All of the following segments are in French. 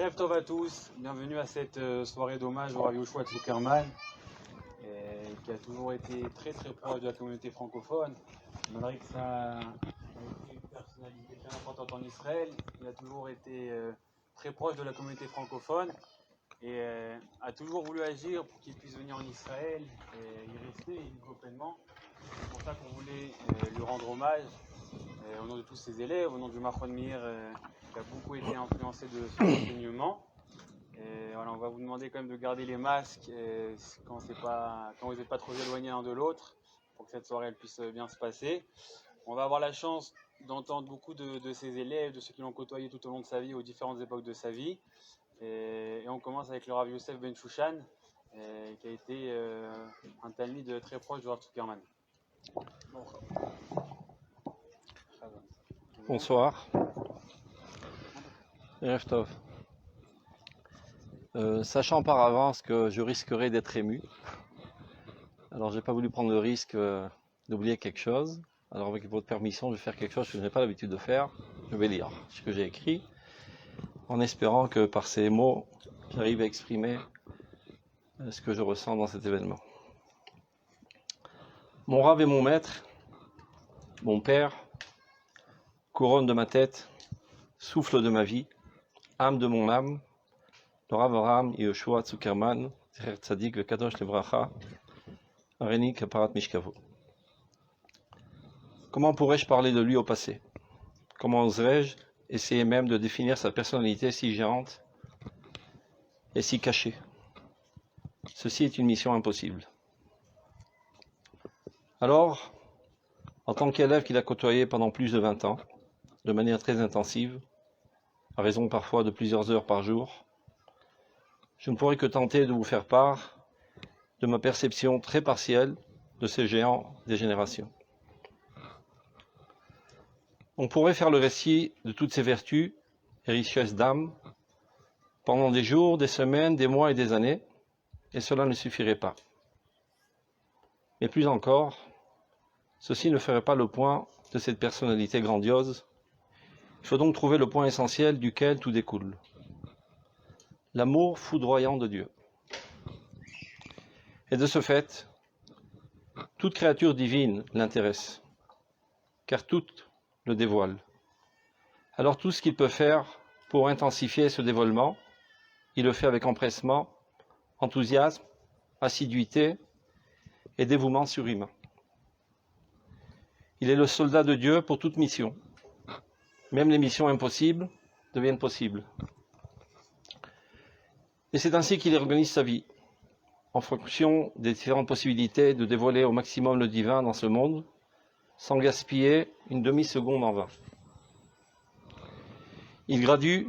Erev Tov à tous, bienvenue à cette soirée d'hommage au Rav Yoshua Zuckerman, qui a toujours été très proche de la communauté francophone. Malgré que ça a été une personnalité bien importante en Israël, il a toujours été très proche de la communauté francophone et a toujours voulu agir pour qu'il puisse venir en Israël et y rester et vivre pleinement. C'est pour ça qu'on voulait lui rendre hommage au nom de tous ses élèves, au nom du Machon Meir, qui a beaucoup été influencé de son enseignement. Et voilà, on va vous demander quand même de garder les masques quand vous n'êtes pas trop éloignés l'un de l'autre, pour que cette soirée elle puisse bien se passer. On va avoir la chance d'entendre beaucoup de ses élèves, de ceux qui l'ont côtoyé tout au long de sa vie, aux différentes époques de sa vie. Et on commence avec le Rav Yosef Ben Shushan, qui a été un talmide très proche du Rav Zuckerman. Bonsoir. Erev Tov. Sachant par avance que je risquerais d'être ému, alors j'ai pas voulu prendre le risque d'oublier quelque chose. Alors avec votre permission, je vais faire quelque chose que je n'ai pas l'habitude de faire. Je vais lire ce que j'ai écrit, en espérant que par ces mots, j'arrive à exprimer ce que je ressens dans cet événement. Mon Rav et mon maître, mon père, couronne de ma tête, souffle de ma vie, âme de mon âme, le Rav Avraham Yoshua Zuckerman, Zecher Tzadik Vekadosh Levracha, Areni Kaparat Mishkavo. Comment pourrais-je parler de lui au passé? Comment oserais-je essayer même de définir sa personnalité si géante et si cachée? Ceci est une mission impossible. Alors, en tant qu'élève qu'il a côtoyé pendant plus de 20 ans, de manière très intensive, à raison parfois de plusieurs heures par jour, je ne pourrais que tenter de vous faire part de ma perception très partielle de ces géants des générations. On pourrait faire le récit de toutes ces vertus et richesses d'âme pendant des jours, des semaines, des mois et des années, et cela ne suffirait pas. Mais plus encore, ceci ne ferait pas le point de cette personnalité grandiose. Il faut donc trouver le point essentiel duquel tout découle. L'amour foudroyant de Dieu. Et de ce fait, toute créature divine l'intéresse, car toute le dévoile. Alors tout ce qu'il peut faire pour intensifier ce dévoilement, il le fait avec empressement, enthousiasme, assiduité et dévouement surhumain. Il est le soldat de Dieu pour toute mission. Même les missions impossibles deviennent possibles. Et c'est ainsi qu'il organise sa vie, en fonction des différentes possibilités de dévoiler au maximum le divin dans ce monde, sans gaspiller une demi-seconde en vain. Il gradue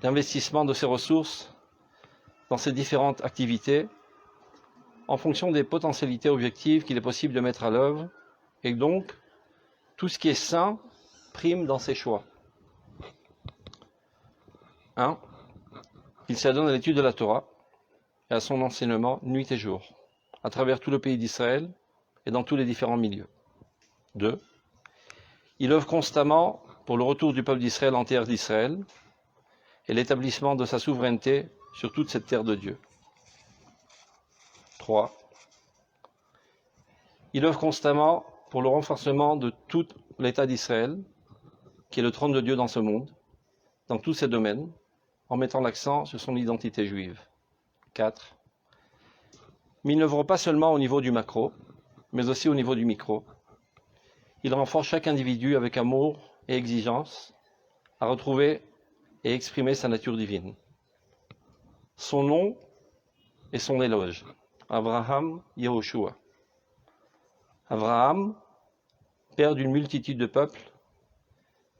l'investissement de ses ressources dans ses différentes activités, en fonction des potentialités objectives qu'il est possible de mettre à l'œuvre, et donc, tout ce qui est sain prime dans ses choix. 1. Il s'adonne à l'étude de la Torah et à son enseignement nuit et jour, à travers tout le pays d'Israël et dans tous les différents milieux. 2. Il œuvre constamment pour le retour du peuple d'Israël en terre d'Israël et l'établissement de sa souveraineté sur toute cette terre de Dieu. 3. Il œuvre constamment pour le renforcement de tout l'État d'Israël, qui est le trône de Dieu dans ce monde, dans tous ces domaines, en mettant l'accent sur son identité juive. 4. Mais il n'œuvre pas seulement au niveau du macro, mais aussi au niveau du micro. Il renforce chaque individu avec amour et exigence à retrouver et exprimer sa nature divine. Son nom et son éloge. Avraham Yehoshua. Avraham, père d'une multitude de peuples,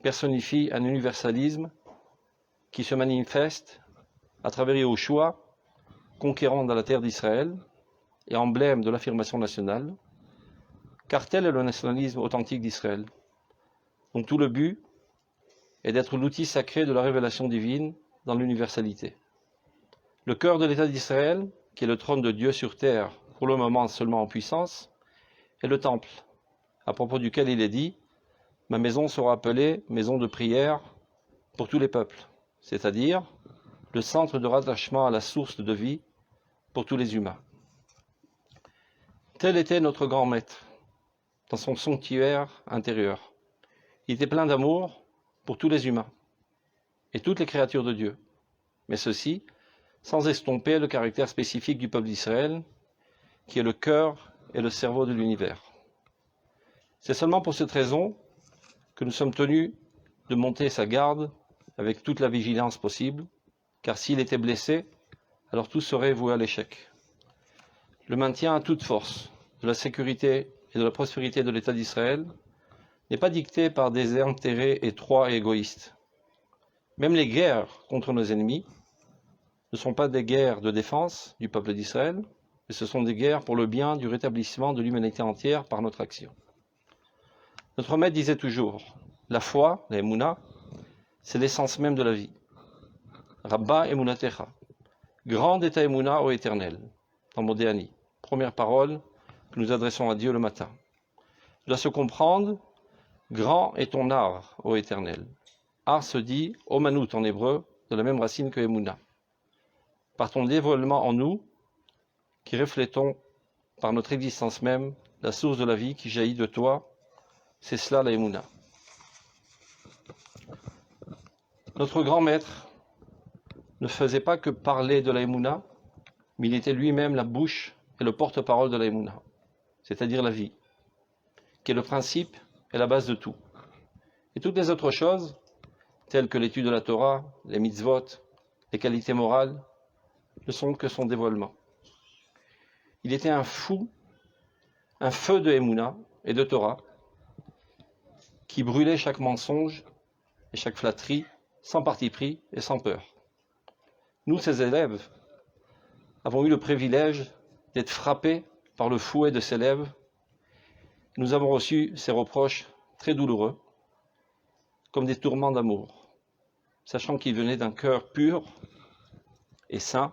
personnifie un universalisme qui se manifeste à travers Yehoshua, conquérant dans la terre d'Israël et emblème de l'affirmation nationale, car tel est le nationalisme authentique d'Israël. Donc tout le but est d'être l'outil sacré de la révélation divine dans l'universalité. Le cœur de l'État d'Israël, qui est le trône de Dieu sur terre, pour le moment seulement en puissance, est le temple, à propos duquel il est dit « Ma maison sera appelée maison de prière pour tous les peuples », c'est-à-dire le centre de rattachement à la source de vie pour tous les humains. Tel était notre grand maître dans son sanctuaire intérieur. Il était plein d'amour pour tous les humains et toutes les créatures de Dieu, mais ceci sans estomper le caractère spécifique du peuple d'Israël, qui est le cœur et le cerveau de l'univers. C'est seulement pour cette raison que nous sommes tenus de monter sa garde avec toute la vigilance possible, car s'il était blessé, alors tout serait voué à l'échec. Le maintien à toute force de la sécurité et de la prospérité de l'État d'Israël n'est pas dicté par des intérêts étroits et égoïstes. Même les guerres contre nos ennemis ne sont pas des guerres de défense du peuple d'Israël, mais ce sont des guerres pour le bien du rétablissement de l'humanité entière par notre action. Notre maître disait toujours, la foi, la Emouna, c'est l'essence même de la vie. Rabba Emunatecha, grande est ta Emouna, ô Éternel, dans Modéani, première parole que nous adressons à Dieu le matin. Il doit se comprendre, grand est ton art, ô Éternel. Art se dit Omanut en hébreu, de la même racine que Emouna. Par ton dévoilement en nous, qui reflétons par notre existence même la source de la vie qui jaillit de toi, c'est cela la Emouna. Notre grand maître ne faisait pas que parler de la Emouna, mais il était lui-même la bouche et le porte-parole de la Emouna, c'est-à-dire la vie, qui est le principe et la base de tout. Et toutes les autres choses, telles que l'étude de la Torah, les mitzvot, les qualités morales, ne sont que son dévoilement. Il était un feu de Emouna et de Torah, qui brûlait chaque mensonge et chaque flatterie, sans parti pris et sans peur. Nous, ses élèves, avons eu le privilège d'être frappés par le fouet de ses lèvres. Nous avons reçu ses reproches très douloureux, comme des tourments d'amour, sachant qu'il venait d'un cœur pur et saint,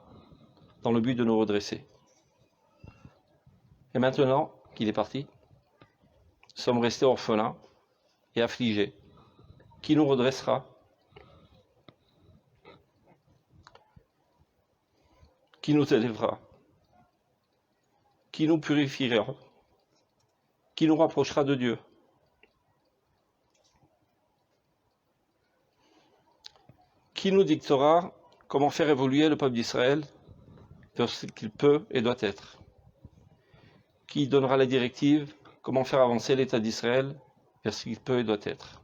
dans le but de nous redresser. Et maintenant qu'il est parti, nous sommes restés orphelins et affligés. Qui nous redressera? Qui nous élèvera? Qui nous purifiera? Qui nous rapprochera de Dieu? Qui nous dictera comment faire évoluer le peuple d'Israël vers ce qu'il peut et doit être? Qui donnera les directives comment faire avancer l'État d'Israël vers ce qu'il peut et doit être?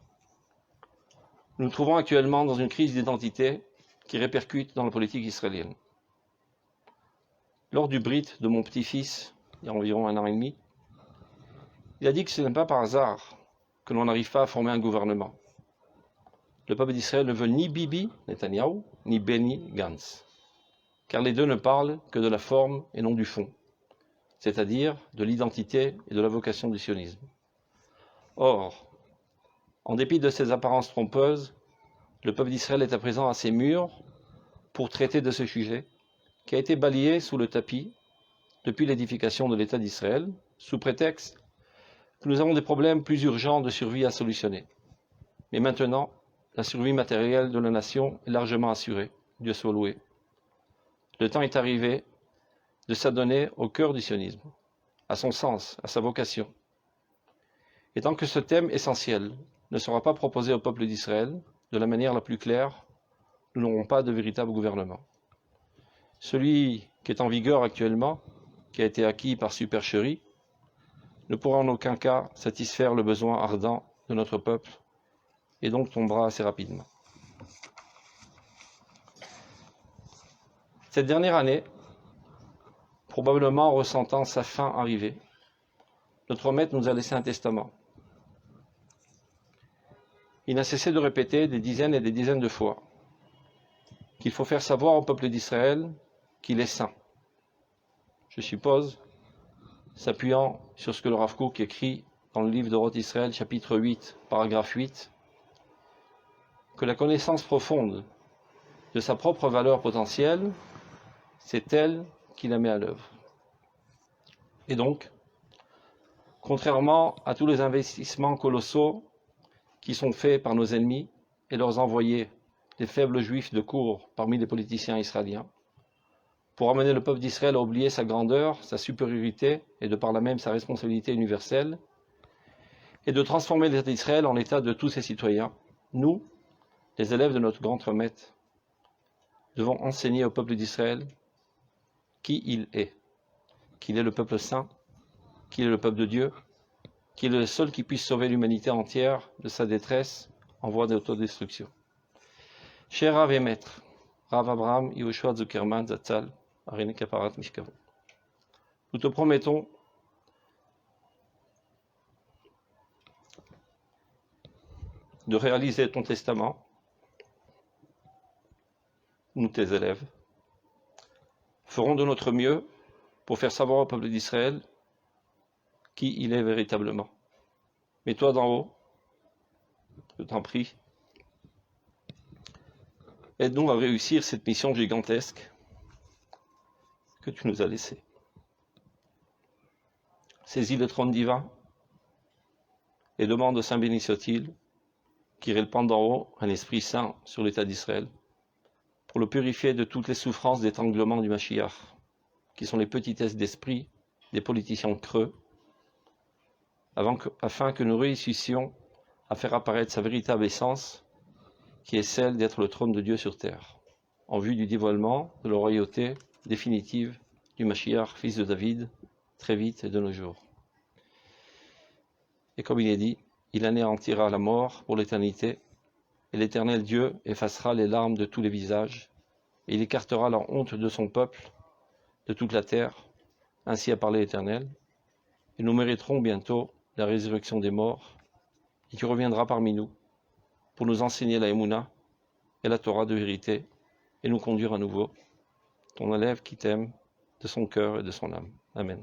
Nous nous trouvons actuellement dans une crise d'identité qui répercute dans la politique israélienne. Lors du Brit de mon petit-fils, il y a environ 1 an et demi, il a dit que ce n'est pas par hasard que l'on n'arrive pas à former un gouvernement. Le peuple d'Israël ne veut ni Bibi, Netanyahou, ni Benny Gantz, car les deux ne parlent que de la forme et non du fond, c'est-à-dire de l'identité et de la vocation du sionisme. Or, en dépit de ces apparences trompeuses, le peuple d'Israël est à présent assez mûr pour traiter de ce sujet, qui a été balayé sous le tapis depuis l'édification de l'État d'Israël, sous prétexte que nous avons des problèmes plus urgents de survie à solutionner. Mais maintenant, la survie matérielle de la nation est largement assurée, Dieu soit loué. Le temps est arrivé de s'adonner au cœur du sionisme, à son sens, à sa vocation. Et tant que ce thème essentiel ne sera pas proposé au peuple d'Israël de la manière la plus claire, nous n'aurons pas de véritable gouvernement. Celui qui est en vigueur actuellement, qui a été acquis par supercherie, ne pourra en aucun cas satisfaire le besoin ardent de notre peuple et donc tombera assez rapidement. Cette dernière année, probablement ressentant sa fin arriver, notre maître nous a laissé un testament. Il n'a cessé de répéter des dizaines et des dizaines de fois qu'il faut faire savoir au peuple d'Israël qu'il est saint. Je suppose, s'appuyant sur ce que le Rav Kook écrit dans le livre de Roth Israël, chapitre 8, paragraphe 8, que la connaissance profonde de sa propre valeur potentielle, c'est elle qui la met à l'œuvre. Et donc, contrairement à tous les investissements colossaux qui sont faits par nos ennemis et leurs envoyés des faibles juifs de cour parmi les politiciens israéliens, pour amener le peuple d'Israël à oublier sa grandeur, sa supériorité et de par là même sa responsabilité universelle, et de transformer l'État d'Israël en l'État de tous ses citoyens. Nous, les élèves de notre grand maître, devons enseigner au peuple d'Israël qui il est, qu'il est le peuple saint, qu'il est le peuple de Dieu, qu'il est le seul qui puisse sauver l'humanité entière de sa détresse en voie d'autodestruction. Cher Rav et Maître, Rav Abraham Yehoshua Zuckerman Zatzal, Arine Kaparat Mishkavon, nous te promettons de réaliser ton testament, nous tes élèves, ferons de notre mieux pour faire savoir au peuple d'Israël qui il est véritablement. Mais toi d'en haut, je t'en prie, aide-nous à réussir cette mission gigantesque que tu nous as laissée. Saisis le trône divin et demande au Saint Bénissot-il qui répand d'en haut un esprit saint sur l'État d'Israël pour le purifier de toutes les souffrances d'étranglement du Mashiach, qui sont les petitesses d'esprit des politiciens creux, afin que nous réussissions à faire apparaître sa véritable essence, qui est celle d'être le trône de Dieu sur terre, en vue du dévoilement de la royauté définitive du Mashiach, fils de David, très vite et de nos jours. Et comme il est dit, il anéantira la mort pour l'éternité, et l'Éternel Dieu effacera les larmes de tous les visages, et il écartera la honte de son peuple, de toute la terre, ainsi a parlé l'Éternel, et nous mériterons bientôt la résurrection des morts, et tu reviendras parmi nous, pour nous enseigner la Emouna et la Torah de vérité, et nous conduire à nouveau, ton élève qui t'aime de son cœur et de son âme. Amen.